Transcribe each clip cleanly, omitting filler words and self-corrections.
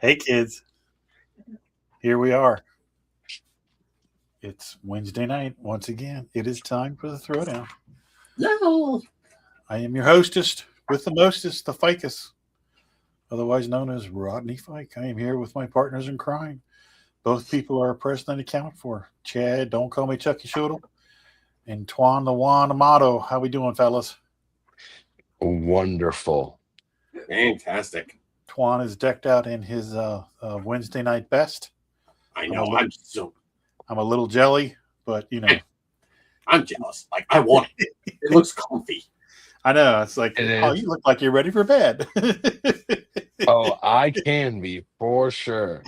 Hey, kids. Here we are. It's Wednesday night. Once again, it is time for the Throwdown. No. I am your hostess with the mostest, the ficus, otherwise known as Rodney Fike. I am here with my partners in crime. Both people are present and accounted for. Chad, don't call me Chucky Shoodle, and Twan the Wan Amato. How we doing, fellas? Wonderful. Fantastic. Twan is decked out in his Wednesday night best. I know. I'm a little jelly, but I'm jealous. Like, I want it. It looks comfy. I know. It's like, It you look like you're ready for bed. Oh, I can be for sure.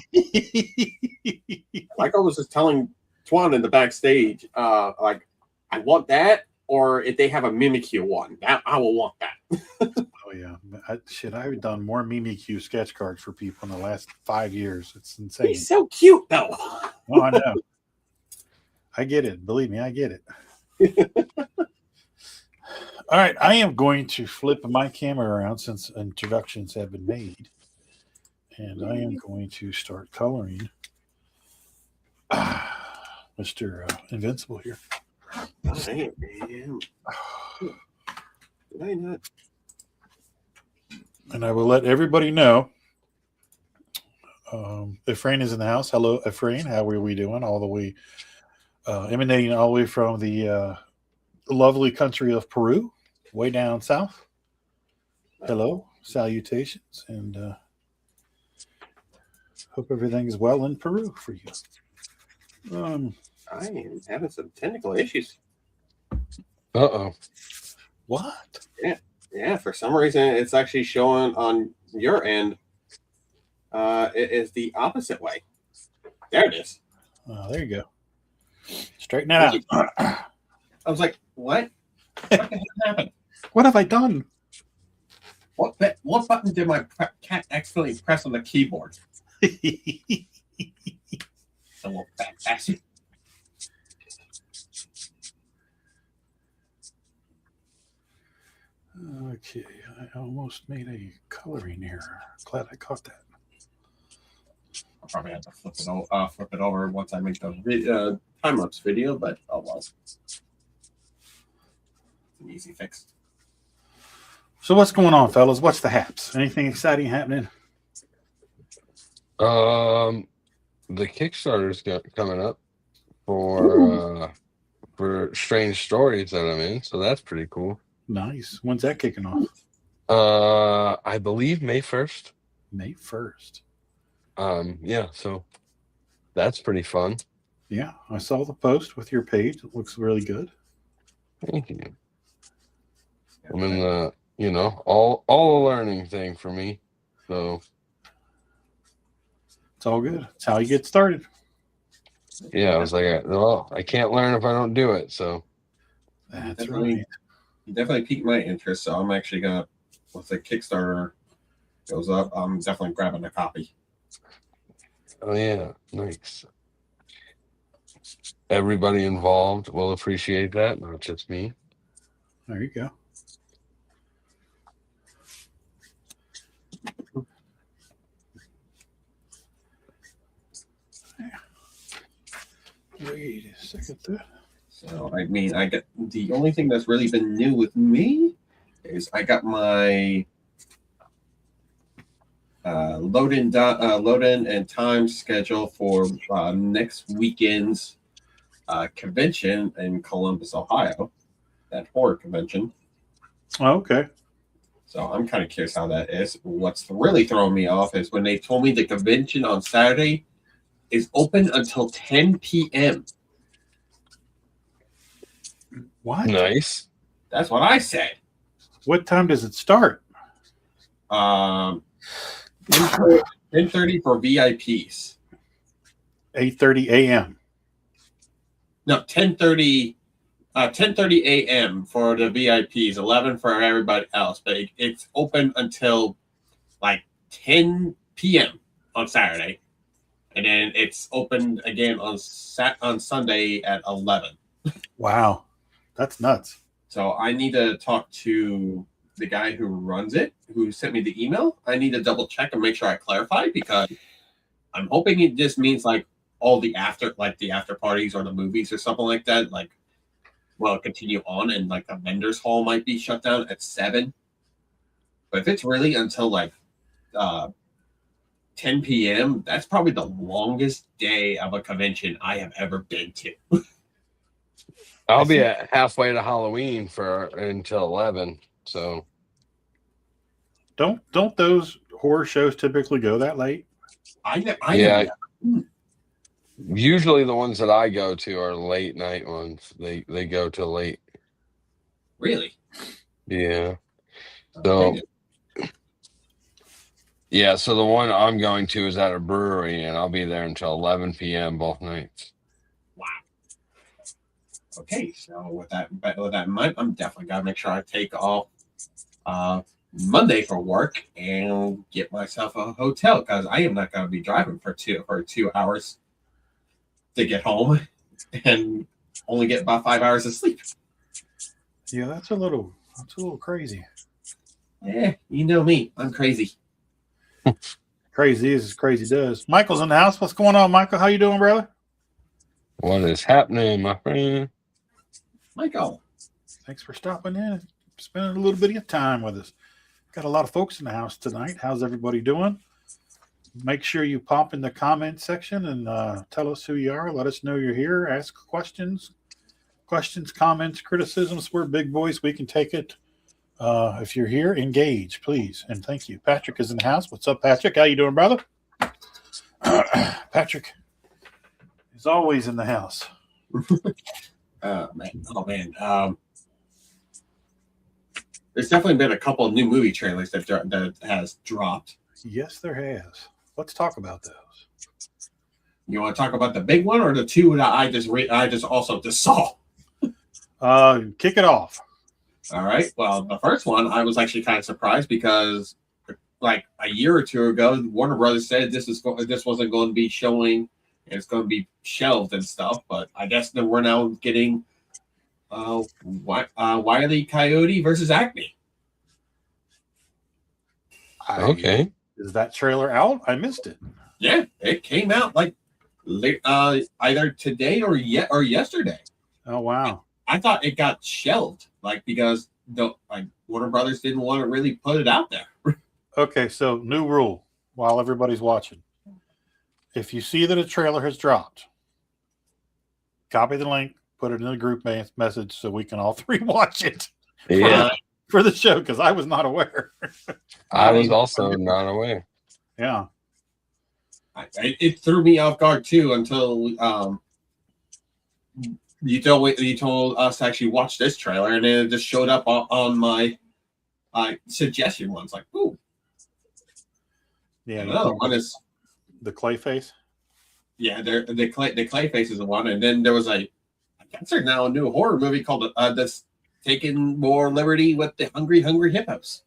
Like I was just telling Twan in the backstage, like, I want that, or if they have a Mimikyu one, that I will want that. Oh yeah, I've done more Mimikyu sketch cards for people in the last 5 years. It's insane. He's so cute, though. Oh, I know. I get it. Believe me, I get it. All right, I am going to flip my camera around since introductions have been made, and I am going to start coloring Mr. Invincible here. I am. Did I not? And I will let everybody know. Efrain is in the house. Hello, Efrain. How are we doing? All the way, emanating all the way from the lovely country of Peru, way down south. Hello, salutations, and hope everything is well in Peru for you. I am having some technical issues. Uh-oh. What? Yeah, for some reason, it's actually showing on your end. It is the opposite way. There it is. Oh, there you go. Straighten that out. I was like, what? What the heck happened? What have I done? What button did my cat accidentally press on the keyboard? The little fat bastard. Okay, I almost made a coloring error. Glad I caught that. I'll probably have to flip it over once I make the time-lapse video, but oh well. It's an easy fix. So what's going on, fellas? What's the haps? Anything exciting happening? The Kickstarter's coming up for Strange Stories that I'm in, so that's pretty cool. Nice. When's that kicking off? I believe May 1st. May 1st. Yeah, so that's pretty fun. Yeah, I saw the post with your page. It looks really good. Thank you. I mean, all a learning thing for me. So it's all good. It's how you get started. Yeah, I was like, well, I can't learn if I don't do it. So that's right. You definitely piqued my interest, so I'm actually gonna, once the Kickstarter goes up, I'm definitely grabbing a copy. Oh yeah, nice. Everybody involved will appreciate that, not just me. There you go. Wait a second there. So I mean, I get the only thing that's really been new with me is I got my load in and time schedule for next weekend's convention in Columbus, Ohio, that horror convention. Oh, okay. So I'm kind of curious how that is. What's really throwing me off is when they told me the convention on Saturday is open until 10 p.m. What? Nice. That's what I said. What time does it start? 10:30 for VIPs. 8:30 a.m. No, 10:30 a.m. for the VIPs, 11 for everybody else. But it's open until like 10 p.m. on Saturday, and then it's open again on Sunday at 11. Wow, that's nuts. So I need to talk to the guy who runs it, who sent me the email. I need to double check and make sure I clarify, because I'm hoping it just means like all the after parties or the movies or something like that. Like, well, continue on, and like the vendors hall might be shut down at 7. But if it's really until like 10 p.m., that's probably the longest day of a convention I have ever been to. I'll be at halfway to Halloween until 11. So Don't those horror shows typically go that late? Yeah. Usually the ones that I go to are late night ones. They go to late. Really? Yeah. So yeah, so the one I'm going to is at a brewery, and I'll be there until 11 p.m. both nights. Wow. Okay, so with that in mind, I'm definitely gotta make sure I take off Monday for work and get myself a hotel, because I am not gonna be driving for 2 hours to get home and only get about 5 hours of sleep. Yeah, that's a little crazy. Yeah, you know me, I'm crazy. Crazy is as crazy does. Michael's in the house. What's going on, Michael? How you doing, brother? What is happening, my friend? Michael, thanks for stopping in and spending a little bit of your time with us. Got a lot of folks in the house tonight. How's everybody doing? Make sure you pop in the comment section and tell us who you are. Let us know you're here. Ask questions, comments, criticisms. We're big boys. We can take it. If you're here, engage, please, and thank you. Patrick is in the house. What's up, Patrick? How you doing, brother? Patrick is always in the house. man. There's definitely been a couple of new movie trailers that has dropped. Yes, there has. Let's talk about those. You want to talk about the big one or the two that I just also saw? Kick it off. All right. Well, the first one, I was actually kind of surprised, because like a year or two ago, Warner Brothers said this wasn't going to be showing, and it's going to be shelved and stuff. But I guess that we're now getting Wile E. Coyote versus Acme. Okay. Is that trailer out? I missed it. Yeah, it came out like either today or yesterday. Oh wow! I thought it got shelved, because Warner Brothers didn't want to really put it out there. Okay, so new rule while everybody's watching: if you see that a trailer has dropped, copy the link, put it in the group message so we can all three watch it. Yeah. For the show, because I was not aware. I was also not aware. Yeah. It threw me off guard too until you told us to actually watch this trailer, and then it just showed up on my suggestion ones. Like, ooh. Yeah. Another one is the Clayface. Yeah, the Clayface is the one, and then there was I guess there's now a new horror movie called that's taking more liberty with the Hungry Hippos.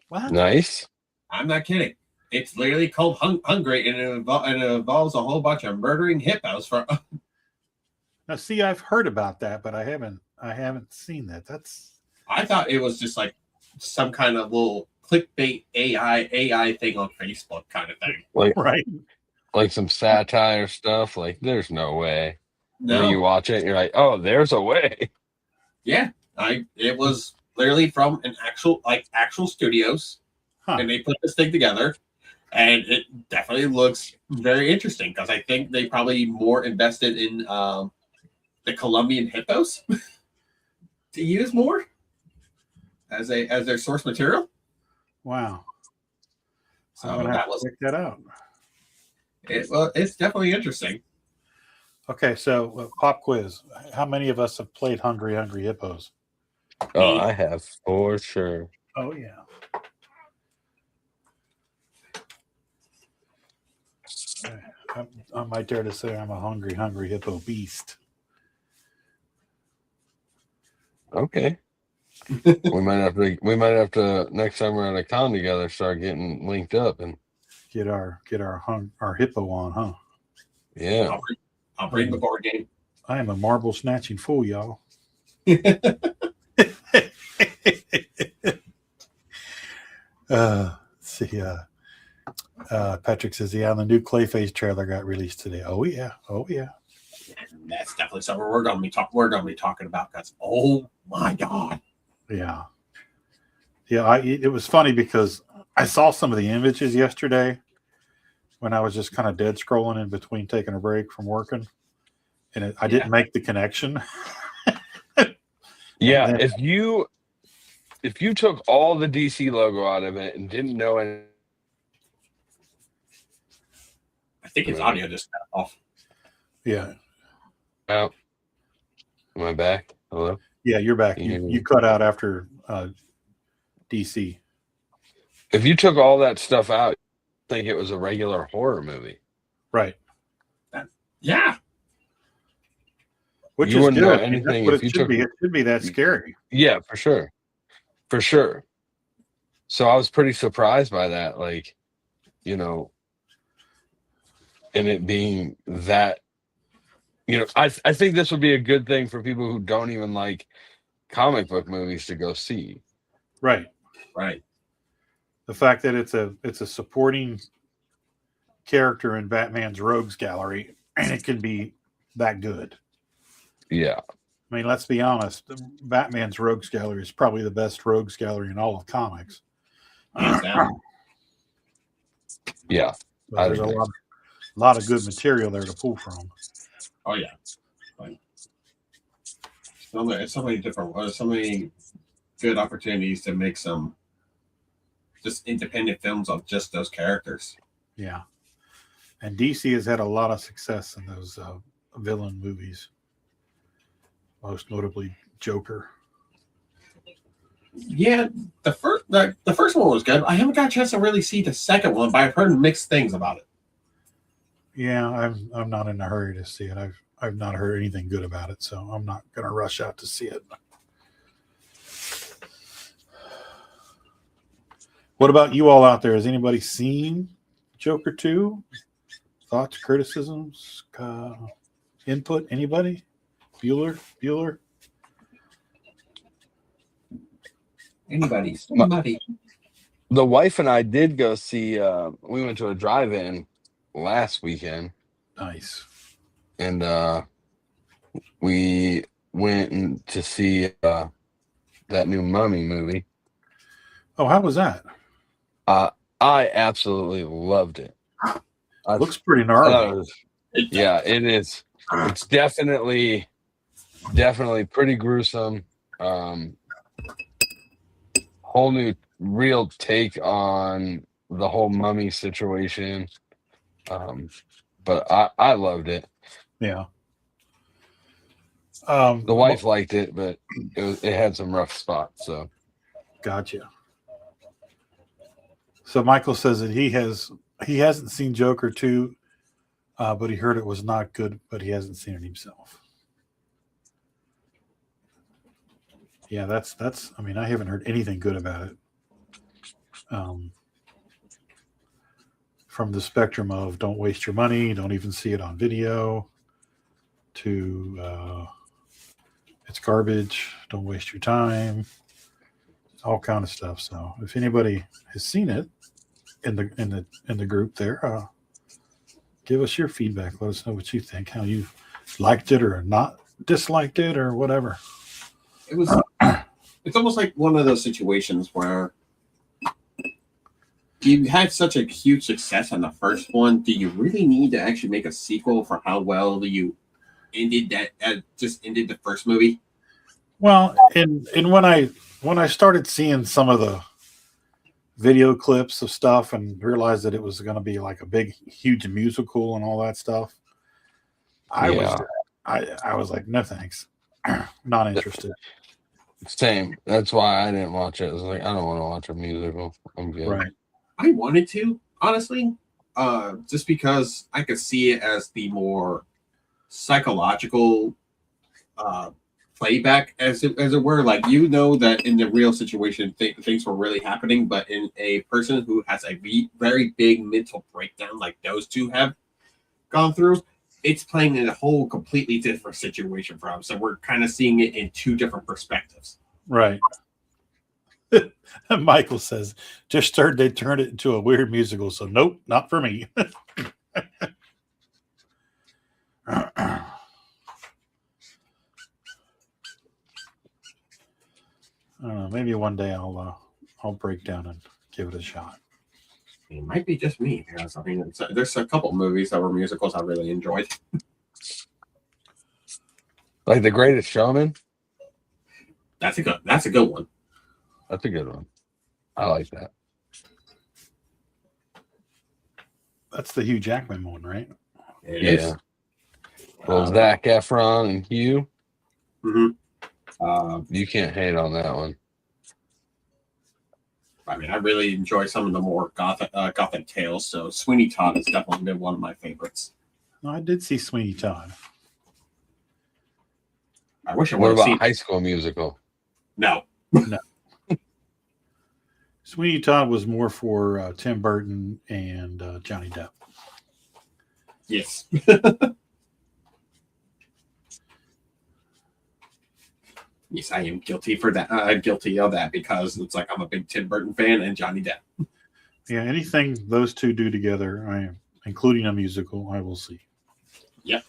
What? Nice. I'm not kidding. It's literally called Hungry, and it involves a whole bunch of murdering hippos. Now, see, I've heard about that, but I haven't seen that. I thought it was just like some kind of little clickbait AI thing on Facebook kind of thing. Like some satire stuff. Like, there's no way. No. When you watch it, you're like, oh, there's a way. Yeah, it was literally from an actual studios, and they put this thing together, and it definitely looks very interesting, because I think they probably more invested in the Colombian hippos to use more as their source material. Wow. So I'm gonna have to check that out. It's definitely interesting. Okay, so pop quiz. How many of us have played Hungry Hippos? Oh, I have for sure. Oh, yeah. I might dare to say I'm a hungry hippo beast. Okay. we might have to next time we're at a con together start getting linked up and get our hippo on, huh? Yeah. I'll bring the board game. I am a marble snatching fool, y'all. See, Patrick says, yeah, the new Clayface trailer got released today. Oh yeah, oh yeah. And that's definitely something we're going to be talking about. Because oh my god, Yeah. It was funny because I saw some of the images yesterday when I was just kind of dead scrolling in between taking a break from working, and I didn't make the connection. Yeah, then, if you took all the DC logo out of it and didn't know any, I think his audio just got off. yeah, oh, am I back? Hello? yeah, you're back. You cut out after DC. If you took all that stuff out, I think it was a regular horror movie. Right. Yeah. Which you is wouldn't good. know I mean, anything that's what if it you should took. be. It should be that scary. Yeah, for sure. For sure. So I was pretty surprised by that, like, you know, and it being that, you know, I think this would be a good thing for people who don't even like comic book movies to go see. Right. Right. The fact that it's a supporting character in Batman's rogues gallery, and it can be that good. Yeah. I mean, let's be honest. Batman's rogues gallery is probably the best rogues gallery in all of comics. Hands down. Yeah. But there's a lot of good material there to pull from. Oh yeah. Like, so many good opportunities to make some just independent films of just those characters. Yeah. And DC has had a lot of success in those villain movies. Most notably Joker. Yeah, the first one was good. I haven't got a chance to really see the second one, but I've heard mixed things about it. Yeah, I'm not in a hurry to see it. I've not heard anything good about it, so I'm not going to rush out to see it. What about you all out there? Has anybody seen Joker 2? Thoughts, criticisms, input? Anybody? Bueller? Anybody? The wife and I did go see, we went to a drive-in last weekend. Nice. And we went to see that new Mummy movie. Oh, how was that? I absolutely loved it. Looks pretty gnarly. Yeah, it is. It's definitely pretty gruesome. Whole new real take on the whole mummy situation. But I loved it. Yeah. The wife liked it, but it had some rough spots. So, gotcha. So Michael says that he hasn't seen Joker 2, but he heard it was not good, but he hasn't seen it himself. Yeah, that's. I mean, I haven't heard anything good about it. From the spectrum of don't waste your money, don't even see it on video, to it's garbage, don't waste your time, all kind of stuff. So if anybody has seen it in the group there, give us your feedback. Let us know what you think, how you liked it or not disliked it or whatever. It's almost like one of those situations where you had such a huge success on the first one. Do you really need to actually make a sequel for how well you ended the first movie? Well, and when I started seeing some of the video clips of stuff and realized that it was going to be like a big, huge musical and all that stuff, I was like, no thanks, not interested. Same. That's why I didn't watch it. I was like, I don't want to watch a musical. I'm good. Right. I wanted to, honestly, just because I could see it as the more psychological playback, as it were. Like, you know that in the real situation, things were really happening, but in a person who has a very big mental breakdown, like those two have gone through, it's playing in a whole completely different situation for them. So we're kind of seeing it in two different perspectives. Right. Michael says, just heard they turned it into a weird musical, so nope, not for me. I don't know. Maybe one day I'll break down and give it a shot. It might be just me because I mean, there's a couple movies that were musicals I really enjoyed. Like The Greatest Showman. That's a good one. That's a good one. I like that. That's the Hugh Jackman one, right? It is. Well, Zac Efron and Hugh. Mm-hmm. You can't hate on that one. I mean, I really enjoy some of the more gothic tales. So Sweeney Todd has definitely been one of my favorites. No, I did see Sweeney Todd. I wish I What would have about seen. High School Musical? No. Sweeney Todd was more for Tim Burton and Johnny Depp. Yes. Yes, I am guilty for that. Guilty of that because it's like I'm a big Tim Burton fan and Johnny Depp. Yeah, anything those two do together, I am, including a musical, I will see. Yep.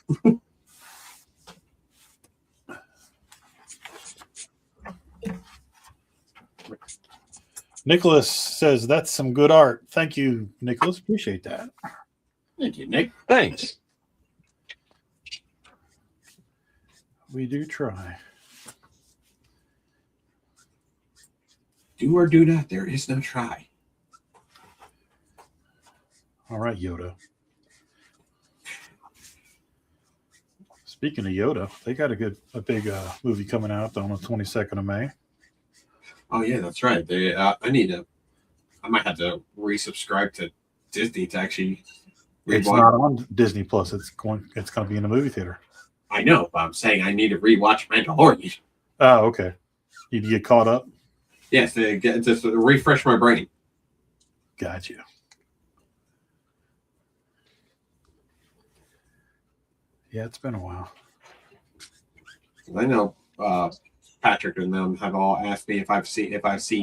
Nicholas says that's some good art. Thank you, Nicholas. Appreciate that. Thank you, Nick. Thanks. We do try. Do or do not, there is no try. All right, Yoda. Speaking of Yoda, they got a big movie coming out on the 22nd of May. Oh yeah, that's right. I might have to resubscribe to Disney to actually It's rewatch. not on Disney Plus. It's going to be in the movie theater. I know, but I'm saying I need to rewatch Mandalorian. Oh, okay. You get caught up? Yes, to refresh my brain. Got you. Yeah, it's been a while. I know Patrick and them have all asked me if I've seen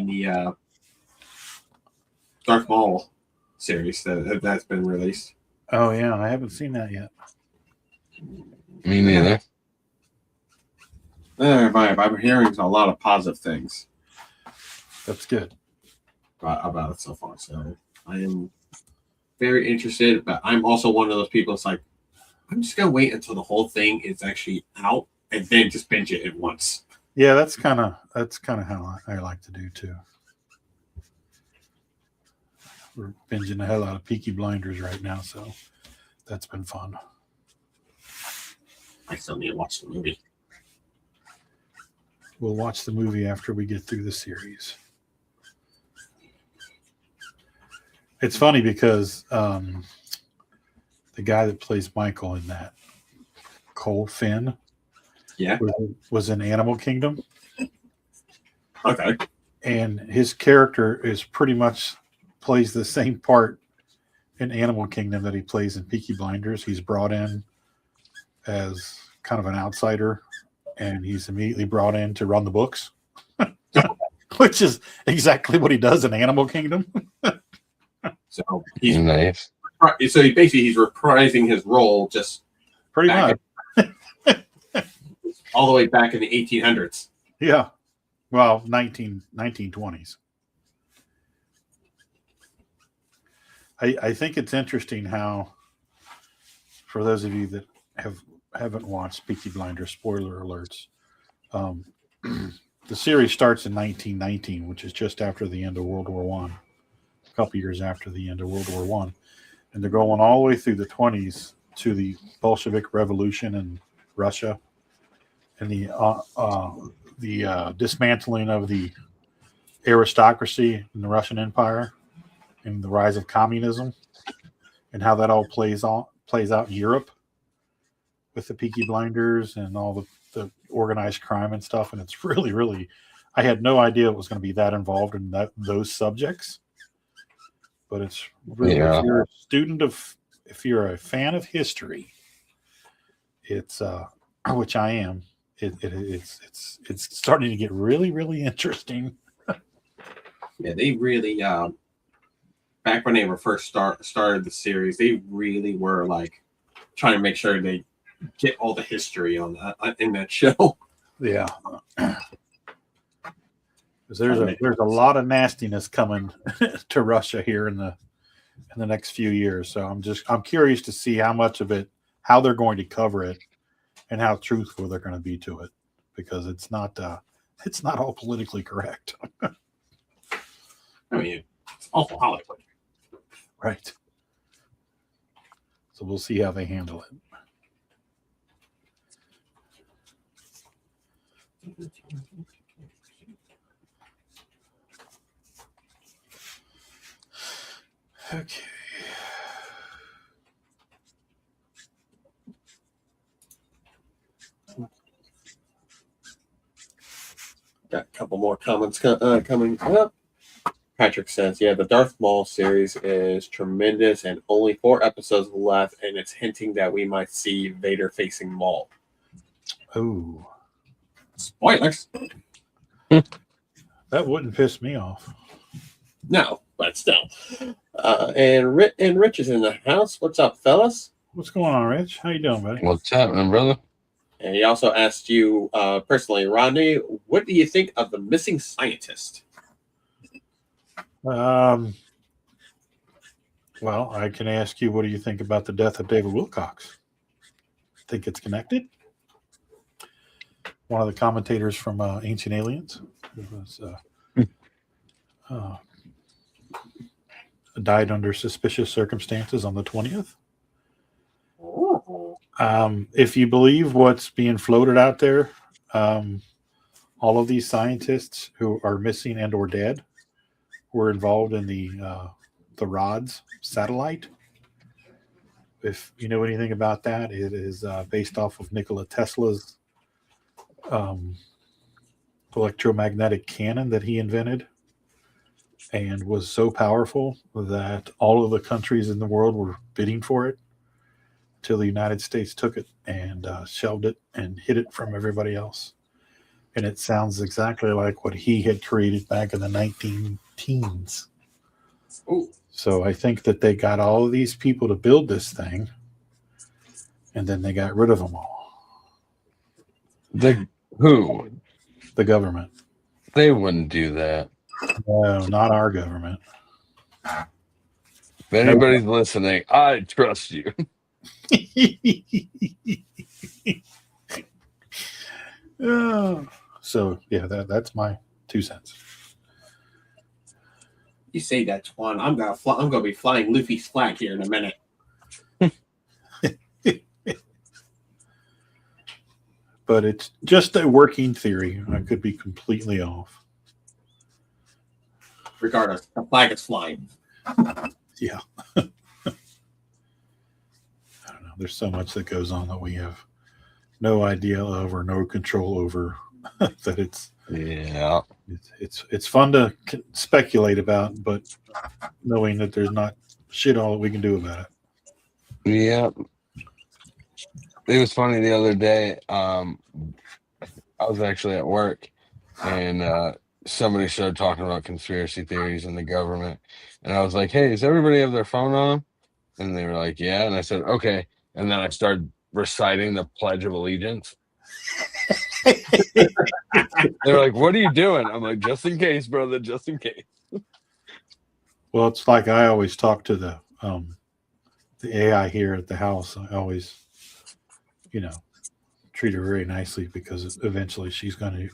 the Darth Maul series that's been released. Oh, yeah. I haven't seen that yet. Me neither. I'm hearing a lot of positive things That's good. about it so far. So I am very interested, but I'm also one of those people that's like, I'm just going to wait until the whole thing is actually out and then just binge it at once. Yeah, that's kind of how I like to do too. We're binging the hell out of Peaky Blinders right now, so that's been fun. I still need to watch the movie. We'll watch the movie after we get through the series. It's funny because the guy that plays Michael in that, Cole Finn, Yeah. was in Animal Kingdom. Okay. And his character is pretty much plays the same part in Animal Kingdom that he plays in Peaky Blinders. He's brought in as kind of an outsider, and he's immediately brought in to run the books, which is exactly what he does in Animal Kingdom. So he's Nice. he's reprising his role just Pretty back much. all the way back in the 1800s. Yeah. Well, 1920s. I think it's interesting how, for those of you that haven't watched Peaky Blinders, spoiler alerts, the series starts in 1919, which is just after the end of World War One, a couple years after the end of World War One, and they're going all the way through the 20s to the Bolshevik Revolution in Russia, and the dismantling of the aristocracy in the Russian Empire, and the rise of communism, and how that all plays out in Europe with the Peaky Blinders and all the organized crime and stuff. And it's really, really, I had no idea it was going to be that involved in those subjects. But it's really, if you're a student if you're a fan of history, it's which I am. It's starting to get really, really interesting. Yeah, they really back when they were first started the series, they really were like trying to make sure they get all the history on that in that show. Yeah. There's a lot of nastiness coming to Russia here in the next few years. So I'm curious to see how much of it, how they're going to cover it, and how truthful they're going to be to it, because it's not all politically correct. I mean, it's awful Hollywood. Right. So we'll see how they handle it. Okay. Got a couple more comments coming up. Patrick says, yeah, the Darth Maul series is tremendous and only 4 episodes left, and it's hinting that we might see Vader facing Maul. Oh. Spoilers. That wouldn't piss me off. No, but still. And Rich is in the house. What's up, fellas? What's going on, Rich? How you doing, buddy? What's happening, brother? And he also asked you personally, Rodney, what do you think of the missing scientist? Well, I can ask you, what do you think about the death of David Wilcox? Think it's connected? One of the commentators from Ancient Aliens was died under suspicious circumstances on the 20th. If you believe what's being floated out there, all of these scientists who are missing and or dead were involved in the Rods satellite. If you know anything about that, it is based off of Nikola Tesla's electromagnetic cannon that he invented, and was so powerful that all of the countries in the world were bidding for it till the United States took it and shelved it and hid it from everybody else. And it sounds exactly like what he had created back in the 19-teens. Ooh. So I think that they got all of these people to build this thing, and then they got rid of them all. Who? The government. They wouldn't do that. No, not our government. If anybody's listening, I trust you. So yeah, that's my 2 cents. You say that, Twan. I'm gonna be flying Luffy's flag here in a minute. But it's just a working theory. I could be completely off. Regardless, the flag is flying. Yeah. I don't know. There's so much that goes on that we have no idea of or no control over. That it's fun to speculate about, but knowing that there's not shit all that we can do about it. Yeah. It was funny the other day. I was actually at work, and somebody started talking about conspiracy theories in the government, and I was like, "Hey, does everybody have their phone on?" And they were like, "Yeah." And I said, "Okay." And then I started reciting the Pledge of Allegiance. They're like, "What are you doing?" I'm like, "Just in case, brother, just in case." Well, it's like I always talk to the AI here at the house. I always, treat her very nicely, because eventually she's going to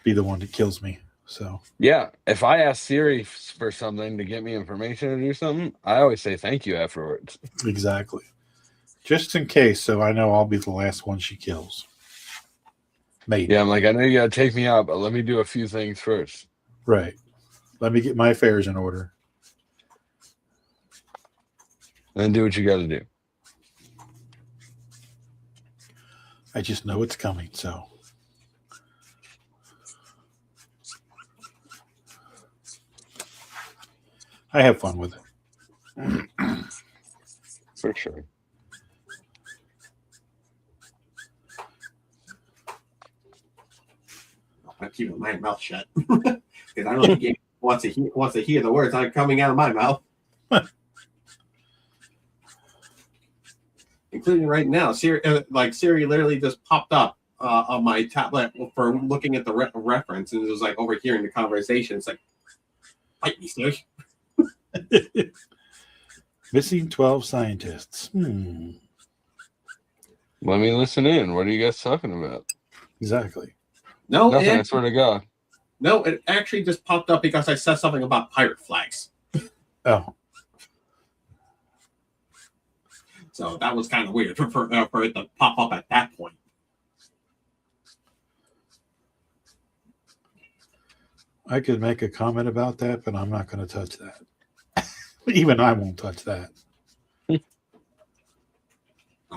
be the one that kills me. So yeah, if I ask Siri for something to get me information or do something, I always say thank you afterwards. Exactly. Just in case, so I know I'll be the last one she kills. Maybe. Yeah, I'm like, I know you got to take me out, but let me do a few things first. Right. Let me get my affairs in order. And then do what you got to do. I just know it's coming, so. I have fun with it. For sure. I'm keeping my mouth shut because I don't get wants to hear the words not coming out of my mouth. Including right now, Siri literally just popped up on my tablet for looking at the reference, and it was like overhearing the conversation. It's like, fight me, Siri. Missing 12 scientists. Let me listen in. What are you guys talking about? Exactly. No, Nothing, I swear to God. No, it actually just popped up because I said something about pirate flags. Oh. So that was kind of weird for it to pop up at that point. I could make a comment about that, but I'm not going to touch that. Even I won't touch that.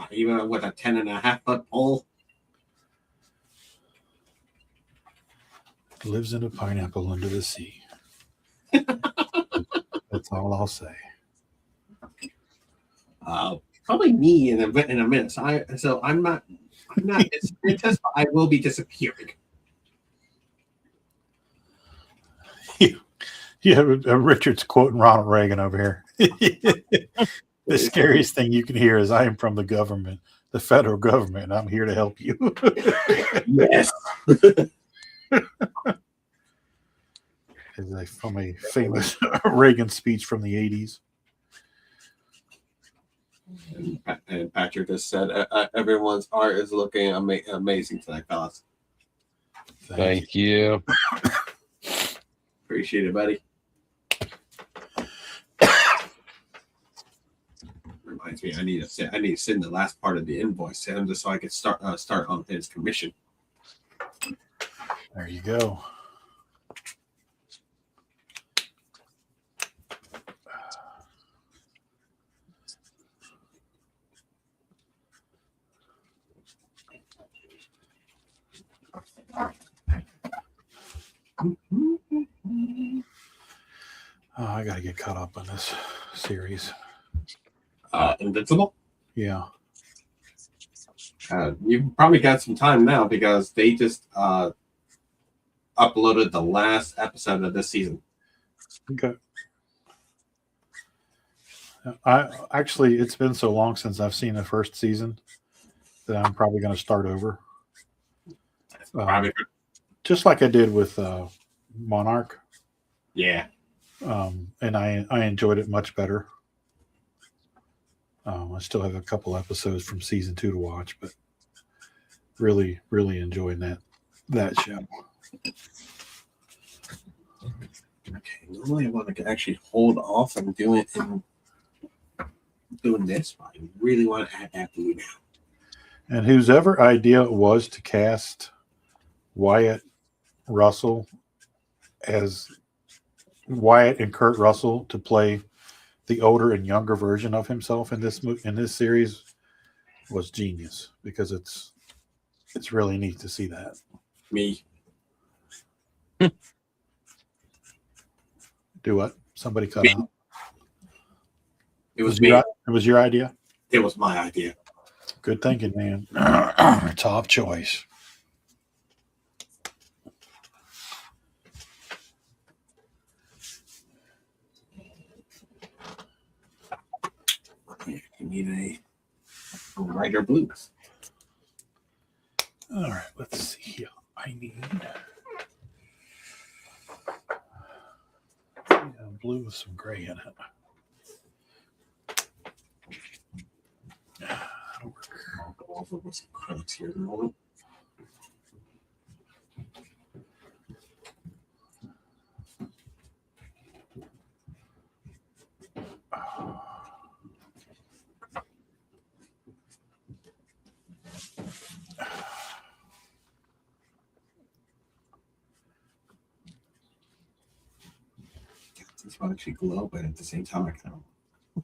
Even with a 10.5-foot pole. Lives in a pineapple under the sea. That's all I'll say. Probably me in a minute. So I'm not scientist, but I will be disappearing. You have Richard's quoting Ronald Reagan over here. The scariest thing you can hear is, "I am from the government, the federal government, and I'm here to help you." Yes. Is from a famous Reagan speech from the 80s. And Patrick just said, everyone's art is looking amazing tonight, fellas. Thank you. Appreciate it, buddy. Reminds me, I need to send the last part of the invoice to him just so I could start on his commission. There you go. Oh, I got to get caught up on this series. Invincible? Yeah. You've probably got some time now because they just uploaded the last episode of this season. Okay. It's been so long since I've seen the first season that I'm probably going to start over. Just like I did with Monarch. Yeah. And I enjoyed it much better. I still have a couple episodes from season 2 to watch, but really, really enjoying that show. Okay, normally I want to actually hold off and doing this, but I really want to add that blue now. And whosever idea it was to cast Wyatt Russell as Wyatt and Kurt Russell to play the older and younger version of himself in this series was genius, because it's really neat to see that. Me. Do what? Somebody cut out. It was me. It was your idea? It was my idea. Good thinking, man. Top choice. You need a lighter blues. All right, let's see here. I need blue with some gray in it. That'll work. I'll go over with some colors here in a moment. This will actually glow, but at the same time, I kind of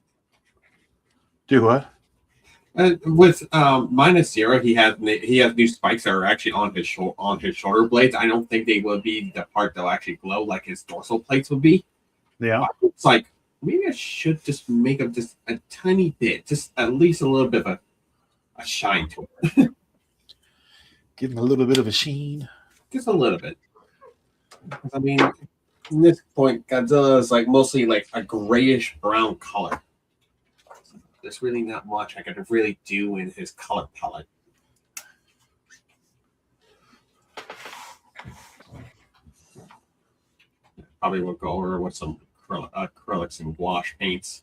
Do what? with -0, he has new spikes that are actually on his shoulder blades. I don't think they will be the part that'll actually glow like his dorsal plates would be. Yeah. It's like, maybe I should just make them just a tiny bit, just at least a little bit of a shine to it. Getting a little bit of a sheen. Just a little bit. I mean, At this point, Godzilla is like mostly like a grayish brown color. There's really not much I could really do in his color palette. Probably will go over with some acrylics and gouache paints.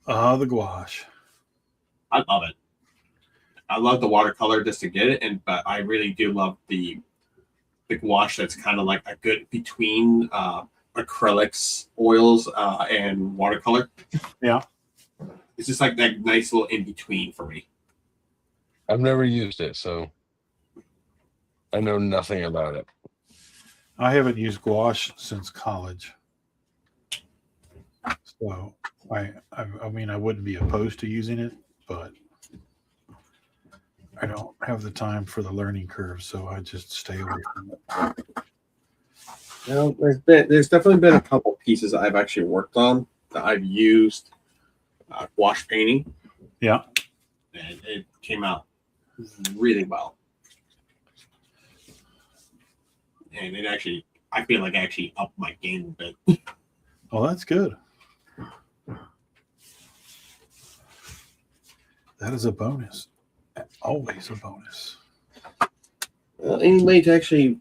The gouache. I love it. I love the watercolor just to get it, but I really do love the gouache that's kind of like a good between acrylics, oils, and watercolor. Yeah. It's just like that nice little in between for me. I've never used it, so I know nothing about it. I haven't used gouache since college. So I mean, I wouldn't be opposed to using it, but I don't have the time for the learning curve, so I just stay away from it. You know, there's definitely been a couple pieces I've actually worked on that I've used gouache painting. Yeah. And it came out really well. And it actually, I feel like I actually upped my game a bit. Well, that's good. That is a bonus. Always a bonus. Anybody to actually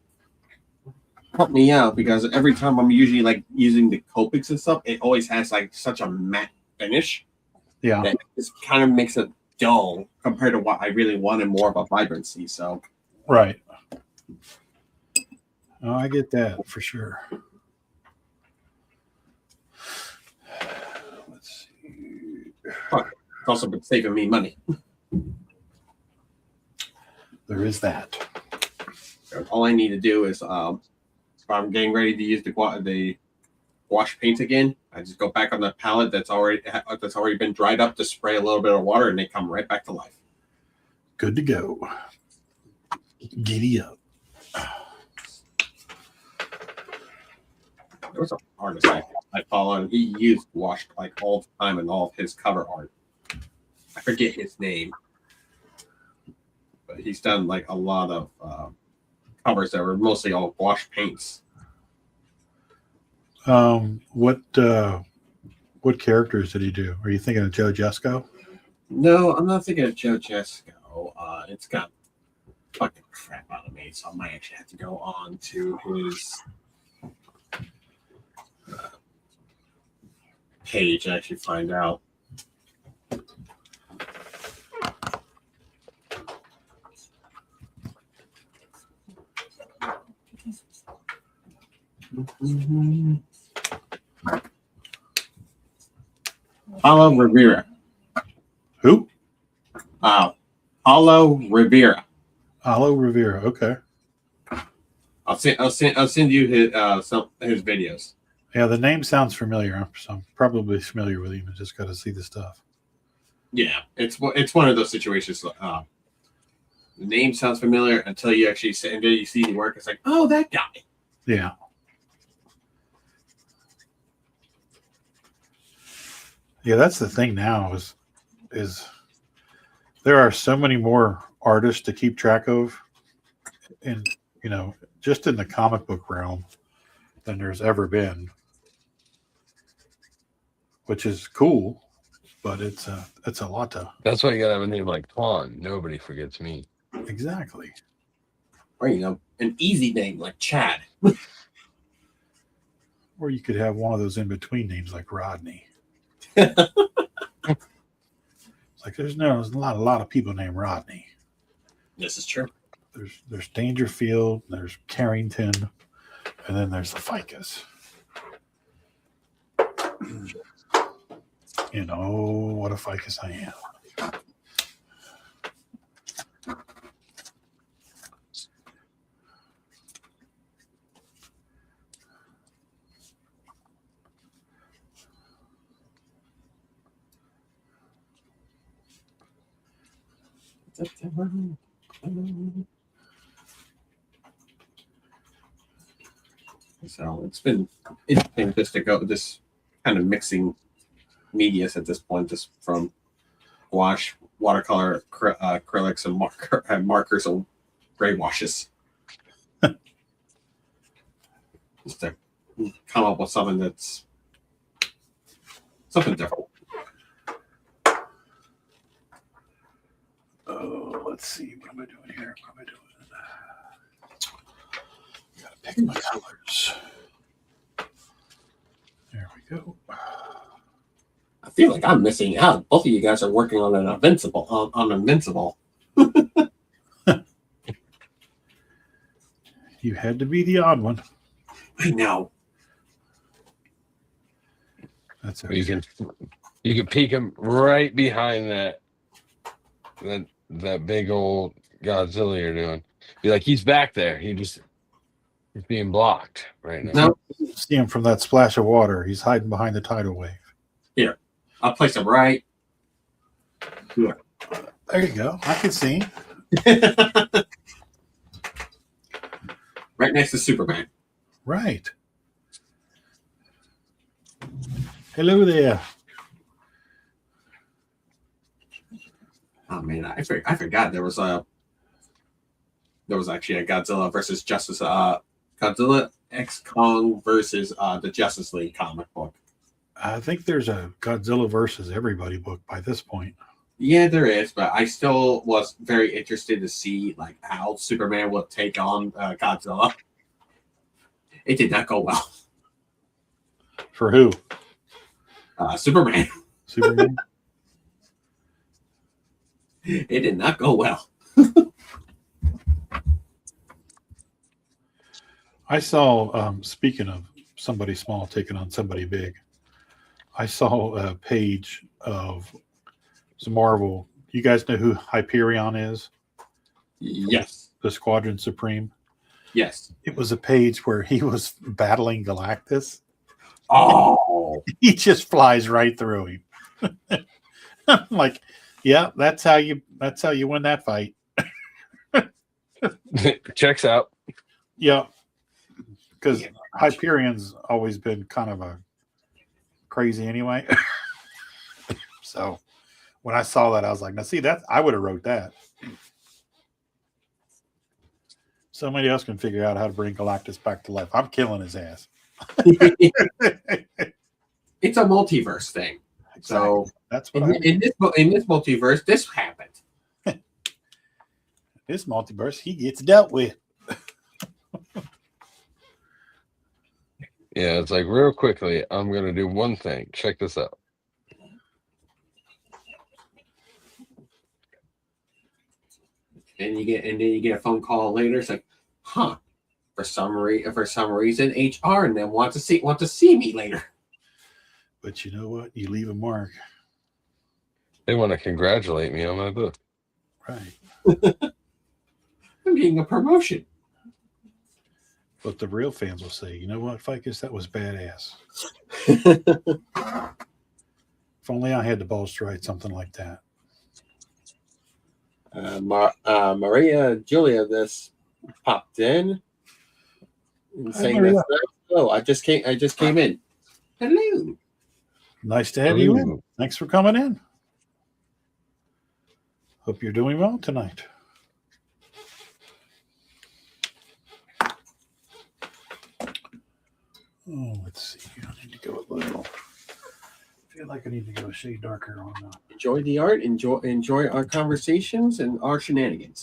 help me out, because every time I'm usually like using the Copics and stuff, it always has like such a matte finish. Yeah. That just kind of makes it dull compared to what I really wanted, more of a vibrancy. So Right. Oh, I get that for sure. Let's see. it's also been saving me money. There is that. All I need to do is, if I'm getting ready to use the gouache paint again, I just go back on the palette that's already been dried up, to spray a little bit of water, and they come right back to life. Good to go. Giddy up. There was an artist I follow, and he used gouache like all the time in all of his cover art. I forget his name, but he's done like a lot of covers that were mostly all gouache paints. What characters did he do? Are you thinking of Joe Jesco? No, I'm not thinking of Joe Jesco. It's got fucking crap out of me, so I might actually have to go on to his page and actually find out. Paulo Rivera. Who? Paulo Rivera. Paulo Rivera. Okay. I'll send you his videos. Yeah, the name sounds familiar. I'm probably familiar with him. I just got to see the stuff. Yeah, it's one of those situations. The name sounds familiar until you actually sit and you see the work. It's like, oh, that guy. Yeah. Yeah, that's the thing now is there are so many more artists to keep track of, in just in the comic book realm, than there's ever been, which is cool, but it's a lot to. That's why you gotta have a name like Twan. Nobody forgets me. Exactly. Or an easy name like Chad. Or you could have one of those in between names like Rodney. It's like there's a lot of people named Rodney. This is true. There's Dangerfield, there's Carrington, and then there's the Ficus. What a Ficus I am. So it's been interesting just to go this kind of mixing medias at this point, just from gouache, watercolor, acrylics, and markers and gray washes. Just to come up with something that's something different. Oh, let's see. What am I doing here? What am I doing? Gotta pick my colors. There we go. I feel like I'm missing out. Both of you guys are working on an Invincible. On Invincible. You had to be the odd one. I know. That's You can peek him right behind that big old Godzilla you're doing. Be like, he's back there. He's being blocked right now. No. See him from that splash of water. He's hiding behind the tidal wave. Here, I'll place him right here. There you go. I can see him. Right next to Superman. Right. Hello there. Oh man, I forgot there was actually a Godzilla versus Justice Godzilla X Kong versus the Justice League comic book. I think there's a Godzilla versus everybody book by this point. Yeah, there is, but I still was very interested to see like how Superman would take on Godzilla. It did not go well. For who? Superman. Superman? It did not go well. I saw, speaking of somebody small taking on somebody big, I saw a page of some Marvel. You guys know who Hyperion is? Yes. The Squadron Supreme? Yes. It was a page where he was battling Galactus. Oh. He just flies right through him. I'm like, yeah, that's how you win that fight. Checks out. Yeah. Because Hyperion's always been kind of a crazy anyway. So when I saw that, I was like, now see, that I would have wrote that. Somebody else can figure out how to bring Galactus back to life. I'm killing his ass. It's a multiverse thing. Exactly. So that's what in this multiverse, this happened. This multiverse, he gets dealt with. Yeah, it's like real quickly, I'm gonna do one thing. Check this out. And you get a phone call later. It's like, huh? For some reason, HR and them want to see me later. But you know what? You leave a mark. They want to congratulate me on my book. Right. I'm getting a promotion. But the real fans will say, you know what, Ficus, that was badass. If only I had the balls to write something like that. Maria Julia this popped in and saying Maria. that's nice. Oh, I just came in. Hello. Nice to have you in. Ooh. Thanks for coming in. Hope you're doing well tonight. Oh, let's see. I need to go a little. I feel like I need to go a shade darker on that. Enjoy the art. Enjoy our conversations and our shenanigans.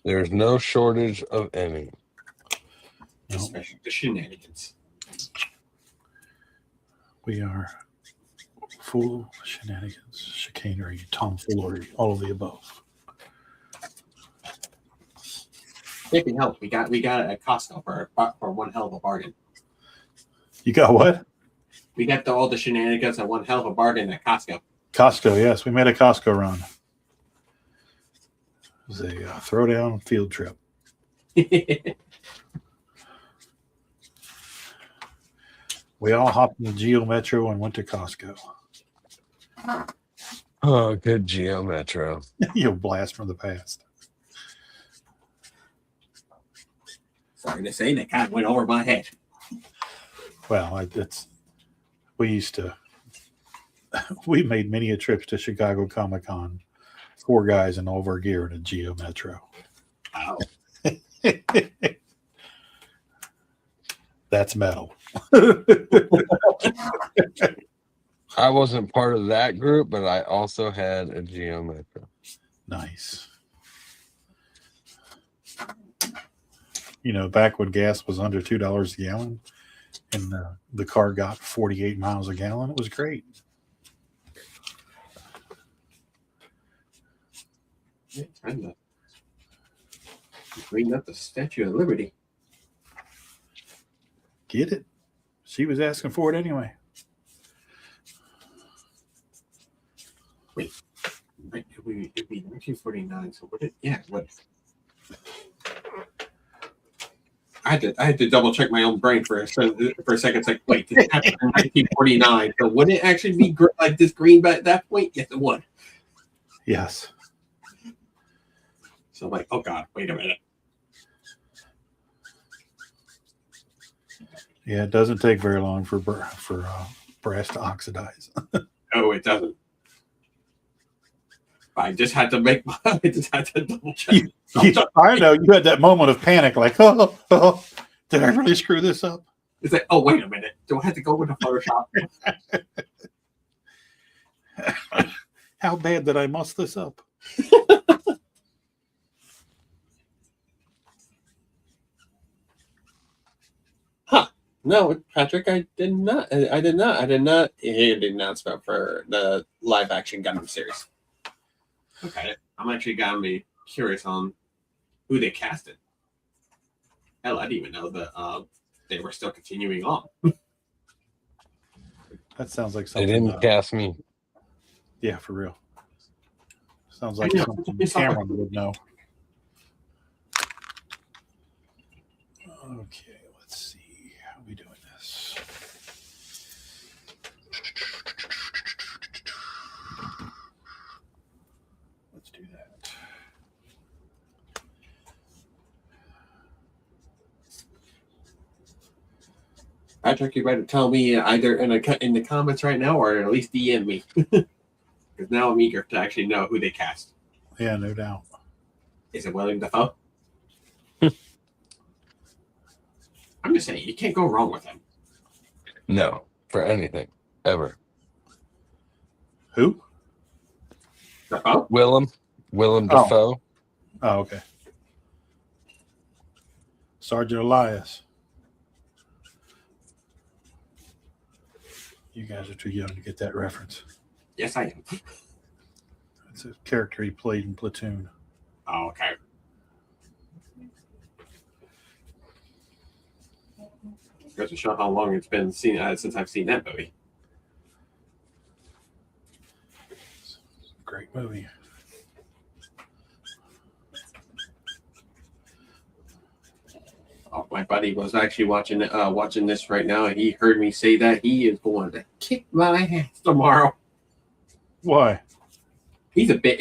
There's no shortage of any. No, Especially the shenanigans. we are full of shenanigans, chicanery, tomfoolery, all of the above. Speaking of help, we got at Costco for one hell of a bargain. You got what? We got all the shenanigans at one hell of a bargain at Costco. Costco, yes. We made a Costco run. It was a throwdown field trip. We all hopped in the Geo Metro and went to Costco. Oh, good Geo Metro. You blast from the past. Sorry to say, that kind of went over my head. Well, we made many a trips to Chicago Comic Con. 4 guys in all of our gear in a Geo Metro. Wow. That's metal. I wasn't part of that group, but I also had a Geo Metro. Nice. You know, back when gas was under $2 a gallon and the car got 48 miles a gallon, it was great. Yeah, trying to bring up the Statue of Liberty. Get it? She was asking for it anyway. Wait, it'd be 1949. So what? What? I had to double check my own brain for a second. It's like, wait, this happened in 1949. So would it actually be like this green by at that point? Yes, it would. Yes. So I'm like, oh God, wait a minute. Yeah, it doesn't take very long for brass to oxidize. No, it doesn't. I just had to double check. I know you had that moment of panic, like, oh, did I really screw this up? It's like, oh, wait a minute. Do I have to go into Photoshop? How bad did I muss this up? No, Patrick, I did not. I did not hear the announcement for the live action Gundam series. Okay, I'm actually gonna be curious on who they casted. Hell, I didn't even know that they were still continuing on. That sounds like They something. didn't cast me. Yeah, for real. Sounds like I know. something Cameron would know. Okay, let's see. How are we doing this? Let's do that. Patrick, you better tell me either in the comments right now or at least DM me. Because now I'm eager to actually know who they cast. Yeah, no doubt. Is it William Dafoe? I'm just saying, you can't go wrong with him. No, for anything, ever. Who? Dafoe? Willem Oh. Dafoe. Oh, okay. Sergeant Elias. You guys are too young to get that reference. Yes, I am. It's a character he played in Platoon. Oh, okay. Goes to show how long it's been since I've seen that movie. Great movie. Oh, my buddy was actually watching this right now, and he heard me say that he is going to kick my ass tomorrow. Why? He's a big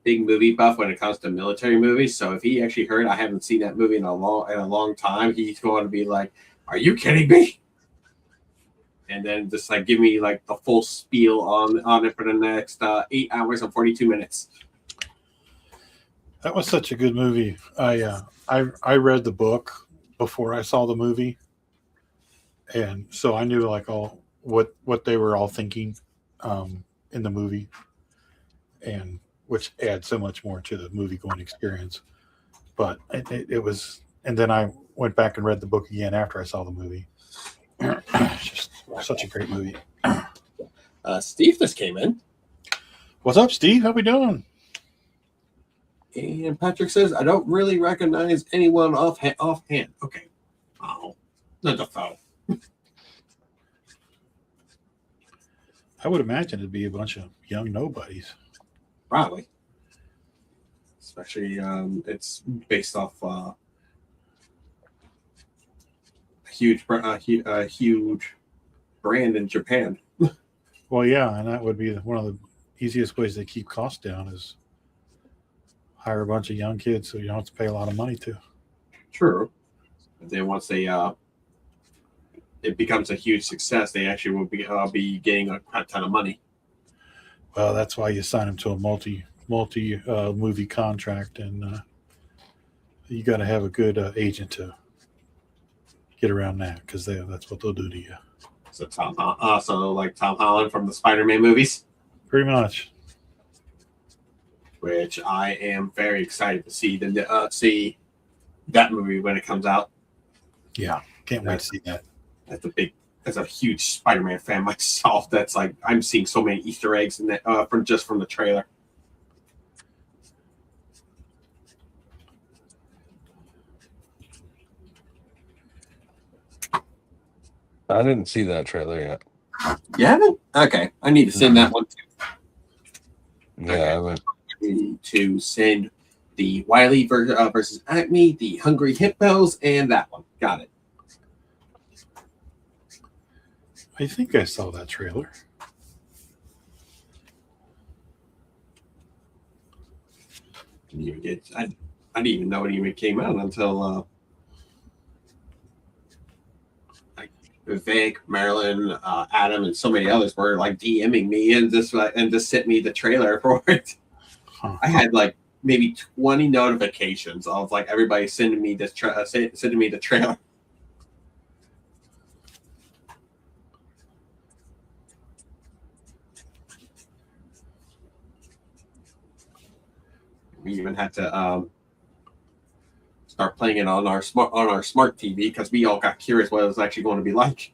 big movie buff when it comes to military movies. So if he actually heard I haven't seen that movie in a long time, he's going to be like, "Are you kidding me?" And then just like give me like the full spiel on it for the next 8 hours and 42 minutes. That was such a good movie. I read the book before I saw the movie, and so I knew like all what they were all thinking in the movie, and which adds so much more to the movie going experience. But it was, and then I went back and read the book again after I saw the movie. It's just such a great movie. Steve just came in. What's up, Steve? How we doing? And Patrick says, I don't really recognize anyone offhand. Okay. Oh, not the phone. I would imagine it'd be a bunch of young nobodies. Probably. Especially, it's based off a huge brand in Japan. Well, yeah, and that would be one of the easiest ways to keep costs down is hire a bunch of young kids so you don't have to pay a lot of money to. True. But then once it becomes a huge success, they actually will be getting a crap ton of money. Well, that's why you sign them to a multi movie contract, and you got to have a good agent to get around that because that's what they'll do to you. So like Tom Holland from the Spider-Man movies, Pretty much. which I am very excited to see that movie when it comes out. Yeah, can't wait to see that. As a huge Spider-Man fan myself, that's like I'm seeing so many Easter eggs in that from the trailer. I didn't see that trailer yet. You haven't? Okay, I need to send that one too. Yeah, Okay. I haven't. I need to send the Wily versus Acme, the Hungry Hippos, and that one. Got it. I think I saw that trailer. I didn't even know it even came out until Vivek, Marilyn, Adam, and so many others were like DMing me and just sent me the trailer for it. Huh. I had like maybe 20 notifications of like everybody sending me the trailer. We even had to start playing it on our smart TV because we all got curious what it was actually going to be like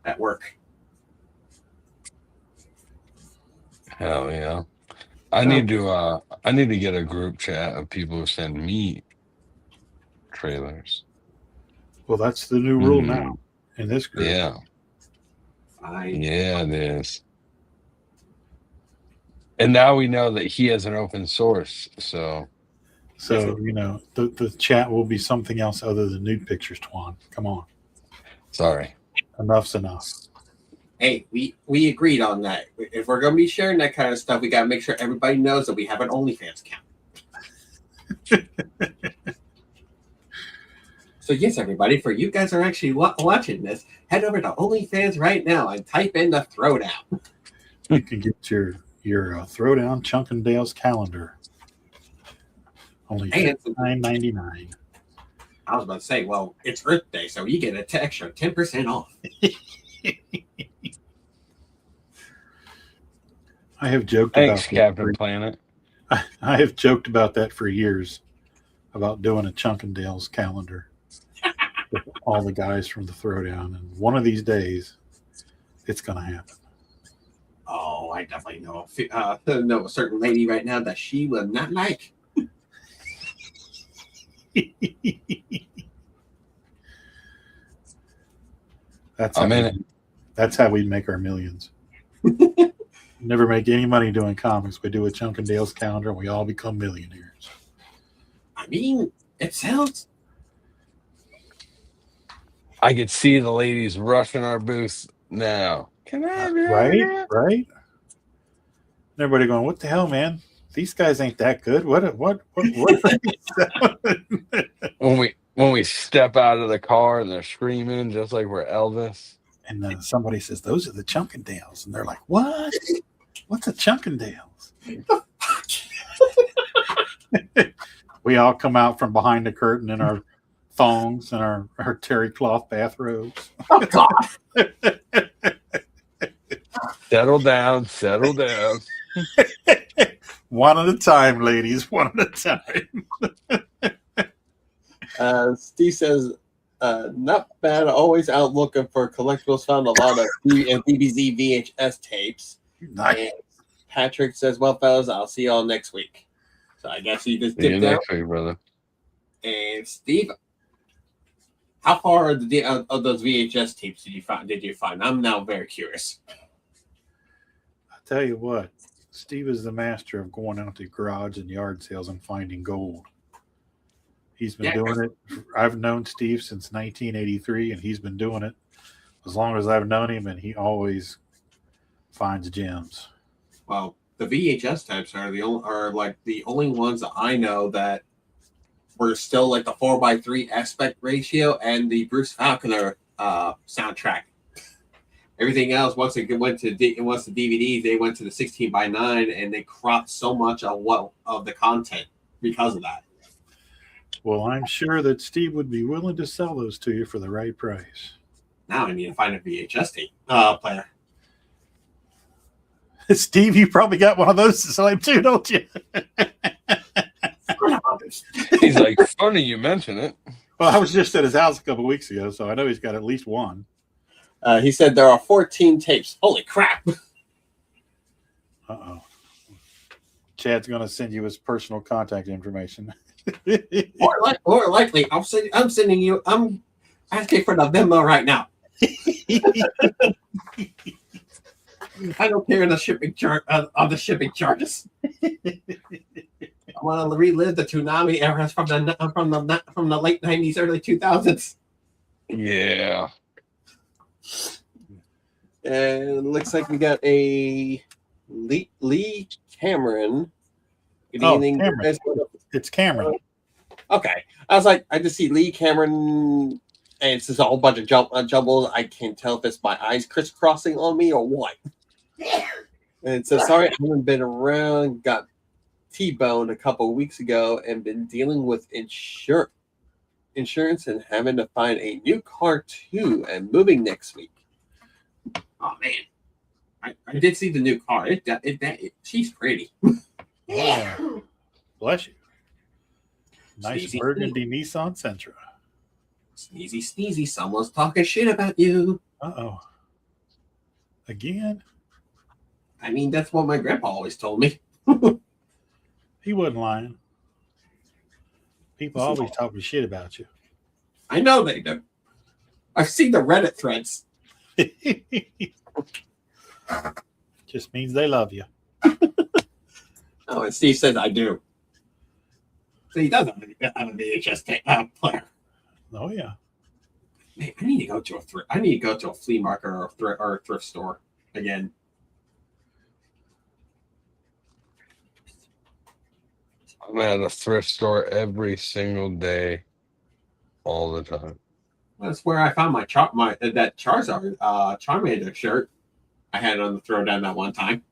at work. Hell yeah. I need to get a group chat of people who send me trailers. Well, that's the new rule now in this group. Yeah. Fine. Yeah, it is. And now we know that he has an open source, so the chat will be something else other than nude pictures, Twan. Come on. sorry. Enough's enough. Hey, we agreed on that. If we're going to be sharing that kind of stuff, we got to make sure everybody knows that we have an OnlyFans account. So yes, everybody, for you guys are actually watching this, head over to OnlyFans right now and type in the Throwdown. You can get your Throwdown Chunkendale's calendar. Only $59.99. I was about to say, well, it's Earth Day, so you get an extra 10% off. I have joked Thanks, about Captain Planet. I have joked about that for years, about doing a Chunkendale's calendar with all the guys from the Throwdown, and one of these days, it's going to happen. Oh, I definitely know a certain lady right now that she will not like. That's how we make our millions. Never make any money doing comics. We do a Chunkendale's calendar and we all become millionaires. I mean, it sounds. I could see the ladies rushing our booth now. Can I have your Right? autograph? And everybody going, what the hell, man? These guys ain't that good. What? When we step out of the car and they're screaming just like we're Elvis. And then somebody says, those are the Chunkendales. And they're like, what? What's a Chunkendales? We all come out from behind the curtain in our thongs and our terry cloth bathrobes. Oh, God. Settle down. One at a time, ladies. One at a time. Steve says, not bad. Always out looking for collectibles. Found a lot of DBZ VHS tapes. Nice. And Patrick says, well, fellas, I'll see y'all next week. So I guess you just dipped out. Next week, brother. And Steve, how far of those VHS tapes did you find? I'm now very curious. I'll tell you what, Steve is the master of going out to garage and yard sales and finding gold. He's been doing it. I've known Steve since 1983, and he's been doing it as long as I've known him, and he always finds gems. Well, the VHS types are the only ones that I know that were still like the 4:3 aspect ratio and the Bruce Falconer soundtrack. Everything else, once the DVDs, they went to the 16:9, and they cropped so much of the content because of that. Well, I'm sure that Steve would be willing to sell those to you for the right price. Now I need to find a VHS tape player. Steve, you probably got one of those to sell him too, don't you? He's like, funny you mention it. Well, I was just at his house a couple of weeks ago, so I know he's got at least one. He said there are 14 tapes. Holy crap. Uh-oh. Chad's going to send you his personal contact information. More likely, I'm sending you. I'm asking for the Venmo right now. I don't care the shipping on the shipping charges. I want to relive the tsunami eras from the late 90s, early 2000s. Yeah. And it looks like we got a Lee Cameron. Good evening. Cameron. It's Cameron. Okay. I was like, I just see Lee Cameron, and it's just a whole bunch of jumbles. I can't tell if it's my eyes crisscrossing on me or what. And it says, sorry, I haven't been around. Got T-boned a couple of weeks ago and been dealing with insurance and having to find a new car too and moving next week. Oh, man. I did see the new car. She's pretty. Yeah. Bless you. Nice Sneezy, burgundy Nissan Sentra. Sneezy. Someone's talking shit about you. Uh-oh. Again? I mean, that's what my grandpa always told me. He wasn't lying. People always talking shit about you. I know they do. I've seen the Reddit threads. Just means they love you. Oh, and Steve says I do. So he does have a VHS player. Oh yeah. Man, I need to go to a flea market or a thrift store again. I'm at a thrift store every single day, all the time. That's where I found that Charizard Charmander shirt. I had it on the Throwdown that one time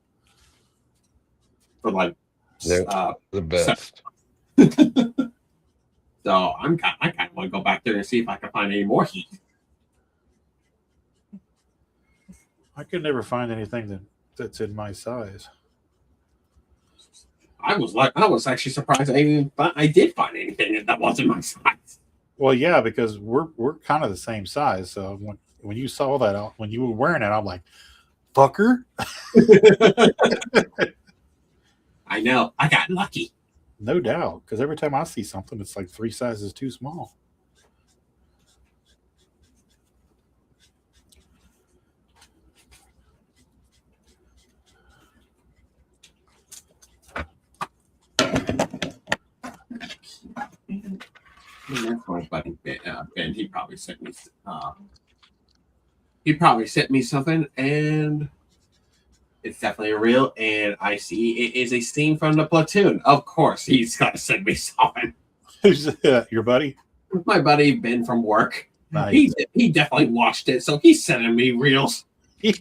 for like the best. So I kind of want to go back there and see if I can find any more heat. I could never find anything that's in my size. I was actually surprised I did find anything that wasn't my size. Well, yeah, because we're kind of the same size. So when you saw that, when you were wearing it, I'm like, fucker. I know. I got lucky. No doubt. Because every time I see something, it's like 3 sizes too small. That's my buddy Ben. He probably sent me. He probably sent me something, and it's definitely real. And I see it is a scene from the platoon. Of course, he's gonna send me something. Who's your buddy? My buddy Ben from work. Nice. He definitely watched it, so he's sending me reels. Son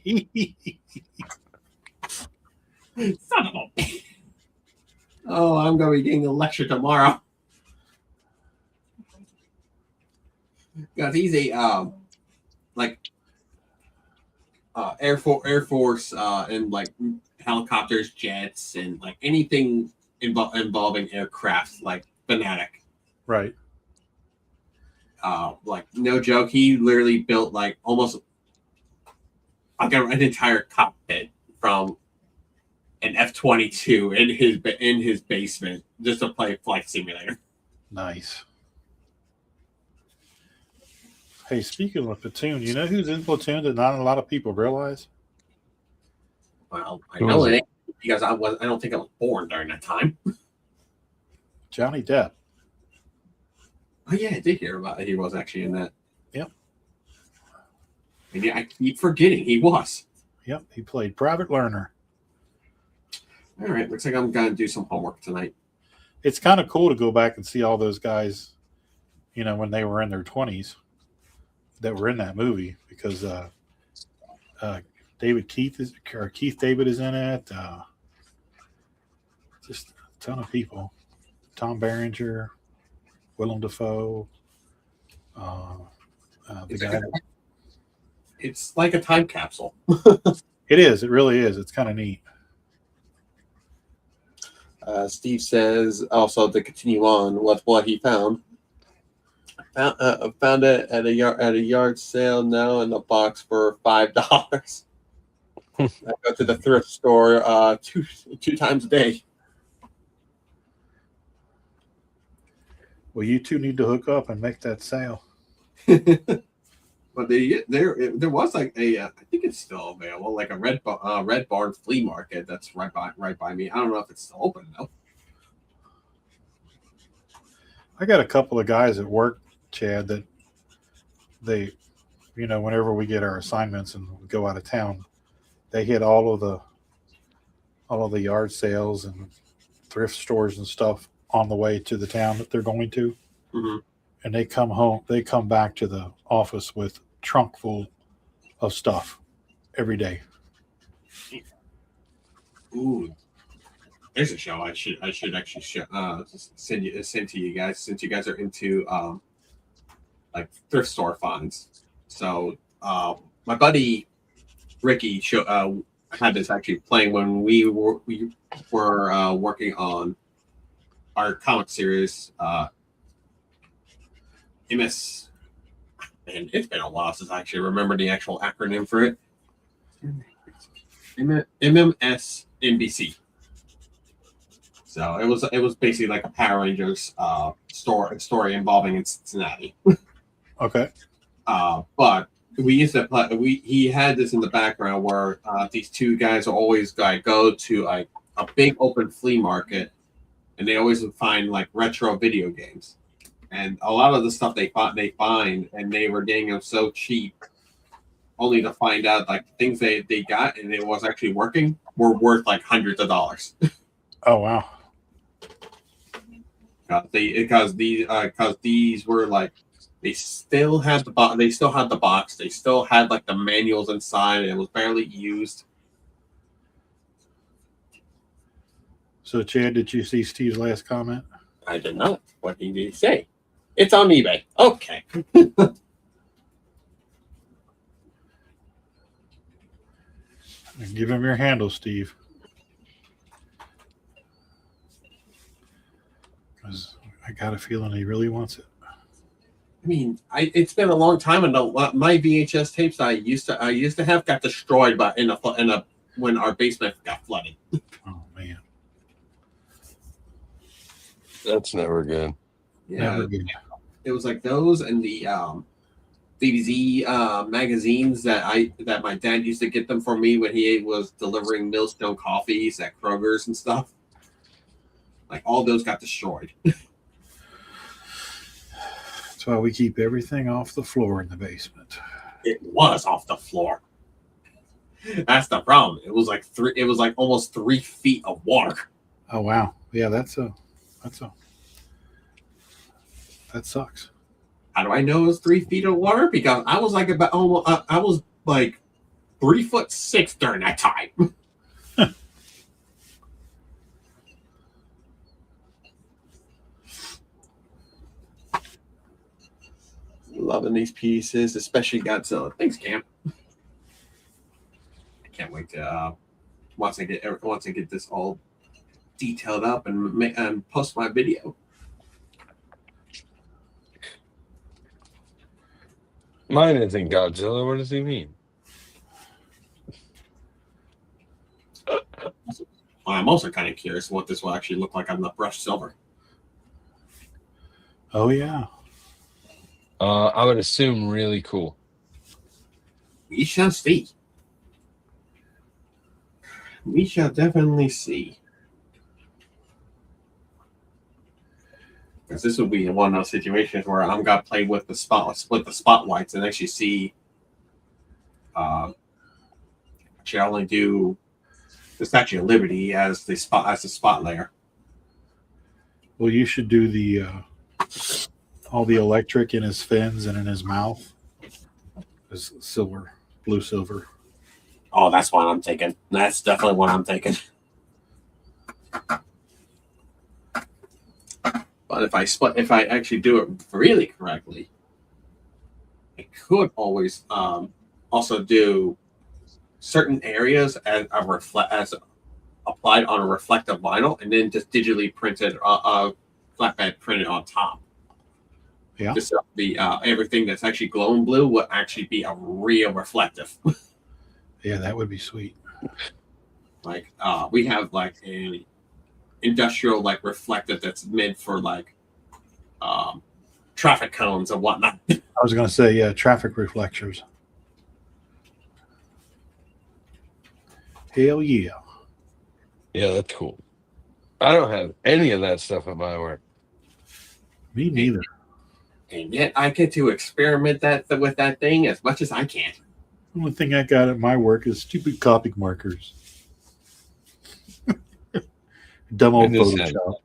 of a bitch. Oh, I'm gonna be getting a lecture tomorrow. Because he's a Air Force and like helicopters, jets, and like anything involving aircraft, like fanatic. Right. Like no joke, he literally built like almost like an entire cockpit from an F-22 in his basement just to play Flight Simulator. Nice. Hey, speaking of Platoon, you know who's in Platoon that not a lot of people realize? Well, I know it because I don't think I was born during that time. Johnny Depp. Oh yeah, I did hear about it. He was actually in that. Yep. And yeah, I keep forgetting he was. Yep, he played Private Learner. All right, looks like I'm gonna do some homework tonight. It's kind of cool to go back and see all those guys, you know, when they were in their 20s that were in that movie, because Keith David is in it. Just a ton of people. Tom Berenger. Willem Dafoe. The guy. It's like a time capsule. It is. It really is. It's kind of neat. Steve says also to continue on with what he found. Found it at a yard sale now in a box for $5. I go to the thrift store two times a day. Well, you two need to hook up and make that sale. But there was like a I think it's still available, like a Red Barn flea market that's right by me. I don't know if it's still open though. I got a couple of guys at work, Chad, that they, whenever we get our assignments and we go out of town, they hit all of the yard sales and thrift stores and stuff on the way to the town that they're going to. Mm-hmm. And they come back to the office with trunk full of stuff every day. Ooh, there's a show I should actually send to you guys, since you guys are into like thrift store finds. So my buddy Ricky had this actually playing when we were working on our comic series. MS, and it's been a while since I actually remember the actual acronym for it. MMS NBC. So it was basically like a Power Rangers story involving in Cincinnati. Okay. But we used to play. He had this in the background where these two guys are always go to like a big open flea market, and they always would find like retro video games. And a lot of the stuff they find, and they were getting them so cheap, only to find out like things they got and it was actually working were worth like hundreds of dollars. Oh wow! Because these were like they still had the box, they still had like the manuals inside, and it was barely used. So Chad, did you see Steve's last comment? I did not. What did he say? It's on eBay. Okay. Give him your handle, Steve. Because I got a feeling he really wants it. I mean, it's been a long time, and my VHS tapes I used to have got destroyed when our basement got flooded. Oh man, That's never good. Yeah, never good. it was like those and the DBZ magazines that my dad used to get them for me when he was delivering Millstone coffees at Kroger's and stuff. Like all those got destroyed. That's why we keep everything off the floor in the basement. It was off the floor. That's the problem. It was like almost 3 feet of water. Oh wow, yeah, that sucks. How do I know it was 3 feet of water? Because I was like I was like 3'6" during that time. Loving these pieces, especially Godzilla. Thanks, Cam. I can't wait to once I get this all detailed up and post my video. Mine isn't Godzilla. What does he mean? I'm also kind of curious what this will actually look like on the brushed silver. Oh yeah. I would assume really cool. We shall see. We shall definitely see. Because this will be one of those situations where I'm gonna play with the split the spotlights, and actually see. Actually, I only do the Statue of Liberty as the spot layer. Well, you should do the all the electric in his fins and in his mouth is silver, blue silver. Oh, that's one I'm taking. That's definitely one I'm taking. But if I actually do it really correctly, I could always also do certain areas as applied on a reflective vinyl, and then just digitally printed flatbed printed on top. Yeah. Just so the everything that's actually glowing blue will actually be a real reflective. Yeah, that would be sweet. Like we have like a industrial like reflective that's meant for like traffic cones and whatnot. I was going to say, yeah, traffic reflectors. Hell yeah. Yeah, that's cool. I don't have any of that stuff at my work. Me neither. And yet I get to experiment with that thing as much as I can. The only thing I got at my work is stupid Copic markers. Dumb old Photoshop.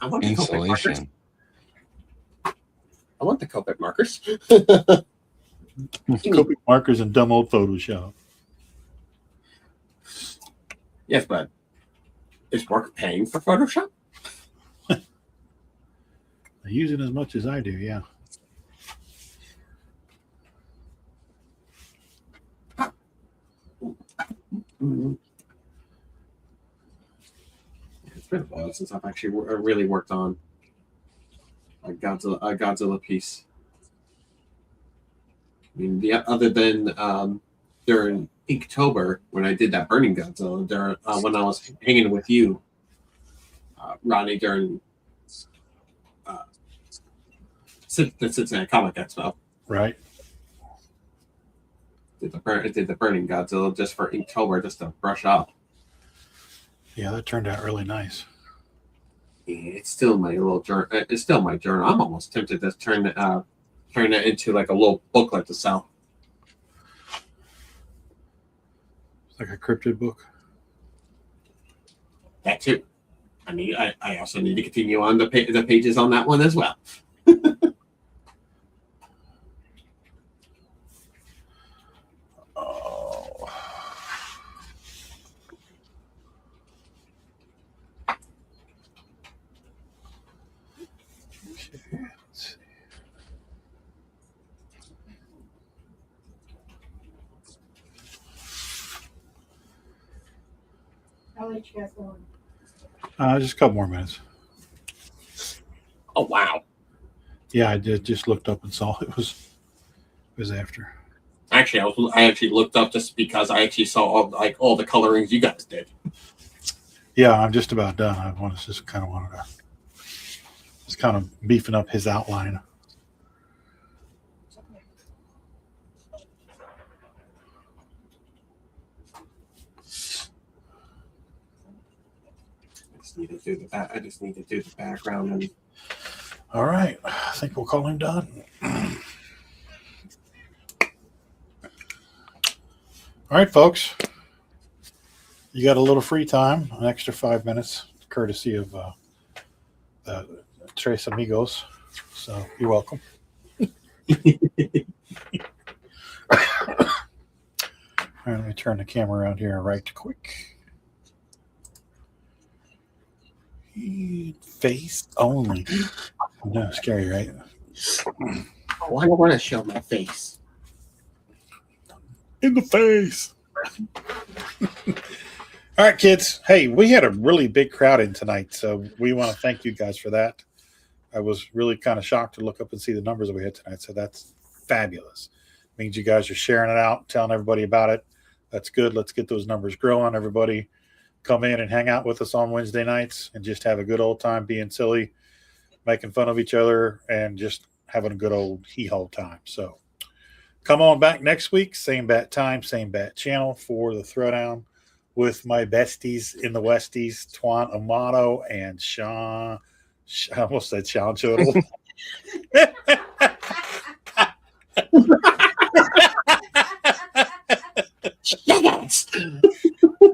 I want the Copic markers. Insulation. I want the Copic markers. Copic markers and dumb old Photoshop. Yes, but is work paying for Photoshop? I use it as much as I do, yeah. Mm-hmm. It's been a while since I've actually really worked on a Godzilla piece. I mean, other than during Inktober when I did that Burning Godzilla, when I was hanging with you, Rodney, during the Cincinnati Comic Expo. Right. Did the Burning Godzilla just for Inktober, just to brush up. Yeah, that turned out really nice. It's still my little journal. It's still my journal. I'm almost tempted to turn it into like a little booklet to sell. It's like a cryptid book. That too. I mean, I also need to continue on the pages on that one as well. Oh. Okay, let's see. I'll let you guys go on. Just a couple more minutes. Oh wow! Yeah, I did. Just looked up and saw it was after. Actually, I actually looked up just because I actually saw all the colorings you guys did. Yeah, I'm just about done. I just kind of wanted to just kind of beefing up his outline. I just need to do the background. And All right, I think we'll call him done. All right, folks. You got a little free time, an extra 5 minutes, courtesy of the Tres Amigos. So you're welcome. All right, let me turn the camera around here right quick. Face only. No, scary, right? oh, I don't want to show my face. In the face. All right, kids. Hey, we had a really big crowd in tonight, so we want to thank you guys for that. I was really kind of shocked to look up and see the numbers that we had tonight, so that's fabulous. It means you guys are sharing it out, telling everybody about it. That's good. Let's get those numbers growing. Everybody come in and hang out with us on Wednesday nights and just have a good old time being silly, making fun of each other, and just having a good old hee-haw time. So come on back next week, same bat time, same bat channel for the Throwdown with my besties in the Westies, Twan Amato and Sean. I almost said Sean Chodel.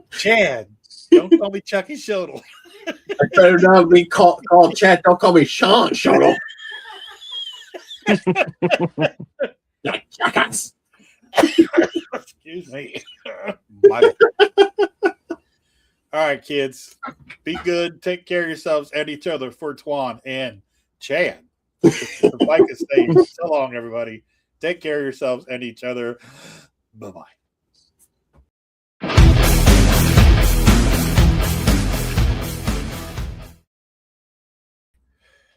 Chad. Don't call me Chucky Shodel. I better not be called Chad. Don't call me Sean Shodel. Jackass. Excuse me. All right, kids. Be good. Take care of yourselves and each other for Twan and Chad. The Ficus saying so long, everybody. Take care of yourselves and each other. Bye-bye.